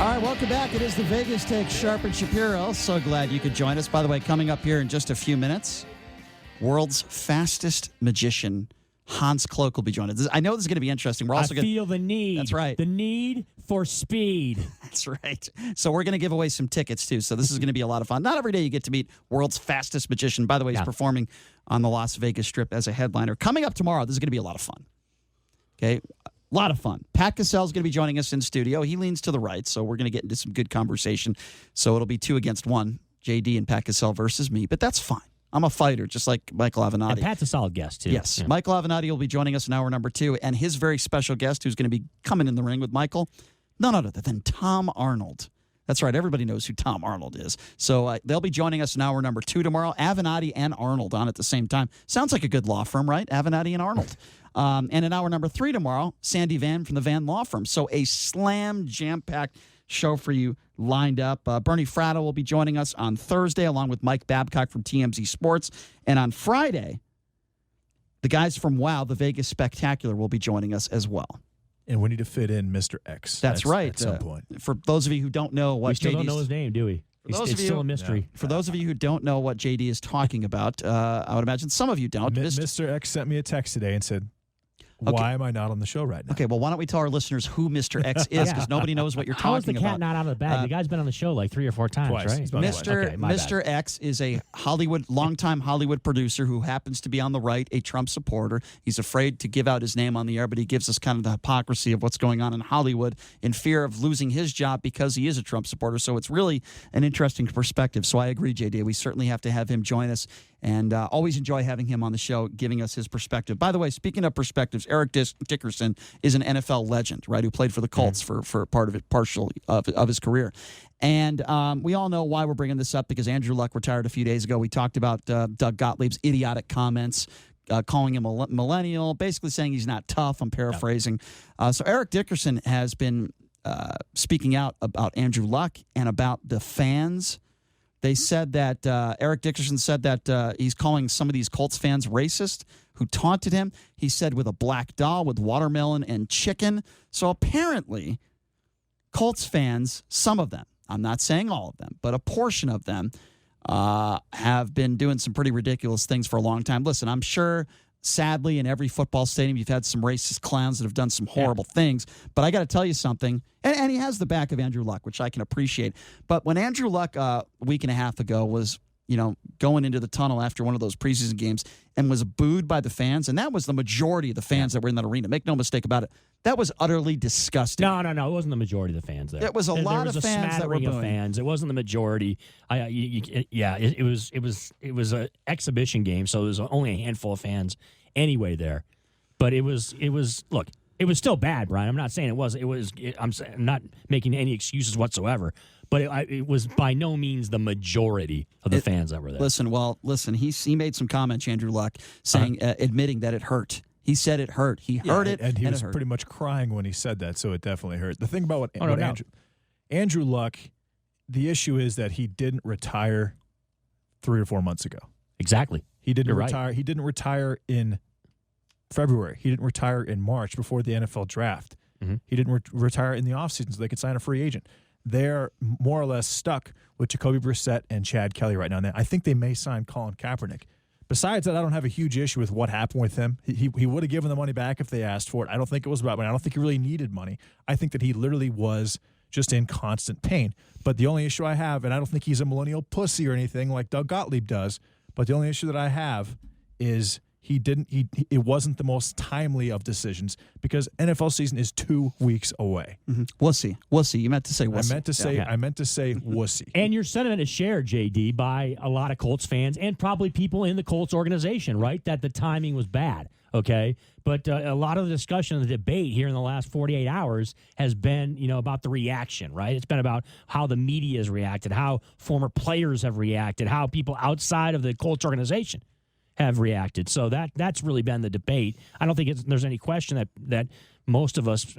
All right, welcome back. It is the Vegas Take, Sharp and Shapiro. So glad you could join us. By the way, coming up here in just a few minutes, world's fastest magician, Hans Kloek, will be joining us. I know this is going to be interesting. We're also I feel the need. That's right. The need for speed. That's right. So we're going to give away some tickets, too. So this is going to be a lot of fun. Not every day you get to meet world's fastest magician. By the way, he's performing on the Las Vegas Strip as a headliner. Coming up tomorrow, this is going to be a lot of fun. Okay? A lot of fun. Pat Cassell's going to be joining us in studio. He leans to the right, so we're going to get into some good conversation. So it'll be 2 against 1, JD and Pat Cassell versus me, but that's fine. I'm a fighter, just like Michael Avenatti. And Pat's a solid guest, too. Yes. Yeah. Michael Avenatti will be joining us in hour number 2, and his very special guest who's going to be coming in the ring with Michael, none other than Tom Arnold. That's right. Everybody knows who Tom Arnold is. So they'll be joining us in hour number 2 tomorrow. Avenatti and Arnold on at the same time. Sounds like a good law firm, right? Avenatti and Arnold. And in hour number 3 tomorrow, Sandy Van from the Van Law Firm. So a slam jam-packed show for you lined up. Bernie Fratto will be joining us on Thursday, along with Mike Babcock from TMZ Sports. And on Friday, the guys from WOW, the Vegas Spectacular, will be joining us as well. And we need to fit in Mr. X. That's right. At some point. For those of you who don't know what we still don't know his name, do we? It's still a mystery. For those of you who don't know what JD is talking about, I would imagine some of you don't. Mr. X sent me a text today and said, why am I not on the show right now? Okay, well, why don't we tell our listeners who Mr. X is, because nobody knows what you're talking about. How is the cat not out of the bag? The guy's been on the show like 3 or 4 times, twice. right? Mr. X is a longtime Hollywood producer who happens to be on the right, a Trump supporter. He's afraid to give out his name on the air, but he gives us kind of the hypocrisy of what's going on in Hollywood in fear of losing his job because he is a Trump supporter. So it's really an interesting perspective. So I agree, JD. We certainly have to have him join us. And always enjoy having him on the show, giving us his perspective. By the way, speaking of perspectives, Eric Dickerson is an NFL legend, right, who played for the Colts for partially of his career. And we all know why we're bringing this up, because Andrew Luck retired a few days ago. We talked about Doug Gottlieb's idiotic comments, calling him a millennial, basically saying he's not tough. I'm paraphrasing. So Eric Dickerson has been speaking out about Andrew Luck and about the fans. They said that Eric Dickerson said that he's calling some of these Colts fans racist who taunted him. He said with a black doll, with watermelon and chicken. So apparently, Colts fans, some of them, I'm not saying all of them, but a portion of them have been doing some pretty ridiculous things for a long time. Listen, I'm sure, sadly, in every football stadium, you've had some racist clowns that have done some horrible things. But I got to tell you something, and he has the back of Andrew Luck, which I can appreciate. But when Andrew Luck a week and a half ago was, going into the tunnel after one of those preseason games and was booed by the fans, and that was the majority of the fans that were in that arena. Make no mistake about it. That was utterly disgusting. No. It wasn't the majority of the fans there. It was a lot of fans that were booing. Of fans. It wasn't the majority. It was an exhibition game, so there was only a handful of fans anyway there. But it was. Look, it was still bad, Brian. I'm not saying it was. I'm not making any excuses whatsoever. But it was by no means the majority of the fans that were there. Listen. He made some comments, Andrew Luck, saying, admitting that it hurt. He said it hurt. He heard it, and he was pretty much crying when he said that, so it definitely hurt. The thing about Andrew Luck, the issue is that he didn't retire 3 or 4 months ago. Exactly. He didn't You're retire. Right. He didn't retire in February. He didn't retire in March before the NFL draft. Mm-hmm. He didn't retire in the offseason so they could sign a free agent. They're more or less stuck with Jacoby Brissett and Chad Kelly right now. And I think they may sign Colin Kaepernick. Besides that, I don't have a huge issue with what happened with him. He would have given the money back if they asked for it. I don't think it was about money. I don't think he really needed money. I think that he literally was just in constant pain. But the only issue I have, and I don't think he's a millennial pussy or anything like Doug Gottlieb does, but the only issue that I have is it wasn't the most timely of decisions because NFL season is 2 weeks away. Mm-hmm. Wussy. You meant to say wussy. I meant to say wussy. And your sentiment is shared, JD, by a lot of Colts fans and probably people in the Colts organization, right? That the timing was bad, okay? But a lot of the discussion, the debate here in the last 48 hours has been, about the reaction, right? It's been about how the media has reacted, how former players have reacted, how people outside of the Colts organization have reacted. So that's really been the debate. I don't think there's any question that most of us,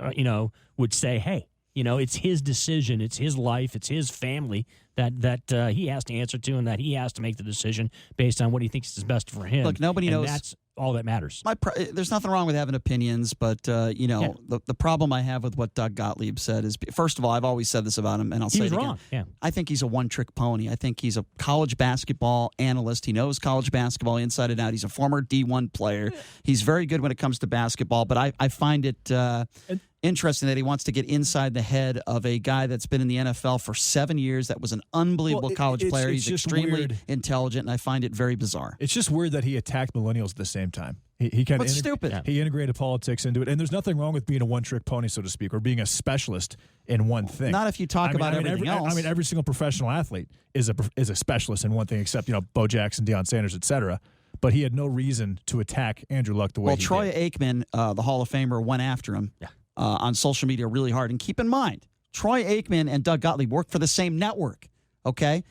would say, hey, it's his decision, it's his life, it's his family that he has to answer to, and that he has to make the decision based on what he thinks is best for him. Look, nobody knows. all that matters. There's nothing wrong with having opinions, but the problem I have with what Doug Golttlieb said is, first of all, I've always said this about him, and I'll say it again. Wrong. Yeah. I think he's a one-trick pony. I think he's a college basketball analyst. He knows college basketball inside and out. He's a former D1 player. He's very good when it comes to basketball, but I find it interesting that he wants to get inside the head of a guy that's been in the NFL for 7 years, that was an unbelievable college player. He's extremely intelligent, and I find it very bizarre. It's just weird that he attacked millennials at the same time. He kind of stupid. Yeah. He integrated politics into it, and there's nothing wrong with being a one-trick pony, so to speak, or being a specialist in one thing. Not if you talk about everything else. I mean, every single professional athlete is a specialist in one thing, except Bo Jackson, Deion Sanders, etc. But he had no reason to attack Andrew Luck the way he did. Well, Troy Aikman, the Hall of Famer, went after him on social media really hard. And keep in mind, Troy Aikman and Doug Golttlieb work for the same network, okay?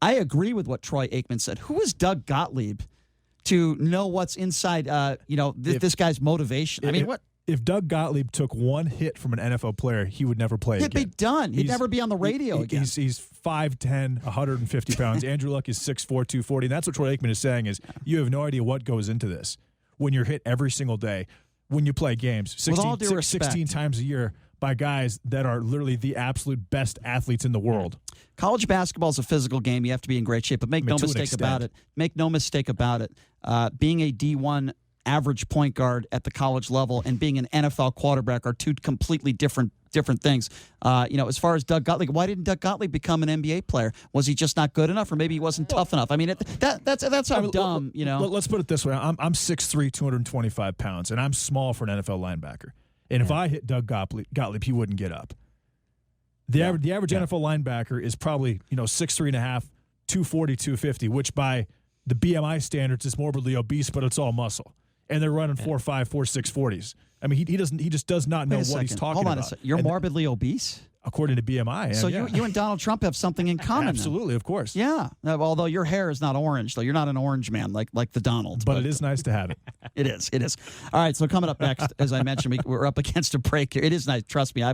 I agree with what Troy Aikman said. Who is Doug Golttlieb to know what's inside, this guy's motivation? I mean, what? If Doug Golttlieb took one hit from an NFL player, he would never play again. He'd be done. He'd never be on the radio again. He's 5'10", 150 pounds. Andrew Luck is 6'4", 240. And that's what Troy Aikman is saying is you have no idea what goes into this when you're hit every single day, when you play games 16 times a year by guys that are literally the absolute best athletes in the world. College basketball is a physical game. You have to be in great shape. But make no mistake about it. Make no mistake about it. Being a D1 average point guard at the college level and being an NFL quarterback are two completely different things. As far as Doug Golttlieb, why didn't Doug Golttlieb become an NBA player? Was he just not good enough, or maybe he wasn't tough enough? I mean, that's how dumb. Let's put it this way: I'm 6'3", 225 pounds, and I'm small for an NFL linebacker. And if I hit Doug Golttlieb, he wouldn't get up. The average NFL linebacker is probably 6'3.5", 240, 250, which by the BMI standards is morbidly obese, but it's all muscle. And they're running 4.5, 4.6 40s. I mean, he just does not know what he's talking about. Hold on a second. You're morbidly obese? According to BMI. So you and Donald Trump have something in common. Absolutely, of course. Yeah. Although your hair is not orange, though. You're not an orange man like the Donald. But it is nice to have it. It is. All right, so coming up next, as I mentioned, we're up against a break here. It is nice. Trust me,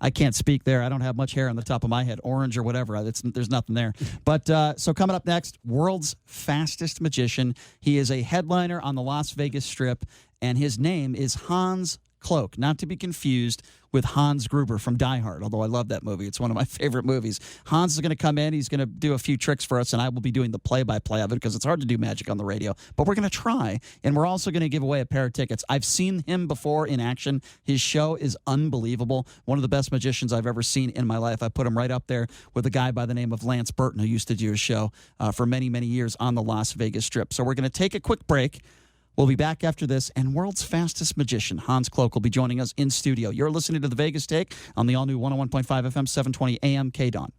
I can't speak there. I don't have much hair on the top of my head, orange or whatever. There's nothing there. But so coming up next, world's fastest magician. He is a headliner on the Las Vegas Strip, and his name is Hans Cloak, not to be confused with Hans Gruber from Die Hard, although I love that movie. It's one of my favorite movies. Hans is going to come in. He's going to do a few tricks for us, and I will be doing the play-by-play of it because it's hard to do magic on the radio. But we're going to try, and we're also going to give away a pair of tickets. I've seen him before in action. His show is unbelievable. One of the best magicians I've ever seen in my life. I put him right up there with a guy by the name of Lance Burton, who used to do his show for many, many years on the Las Vegas Strip. So we're going to take a quick break. We'll be back after this, and world's fastest magician, Hans Cloak, will be joining us in studio. You're listening to The Vegas Take on the all-new 101.5 FM, 720 AM, KDON.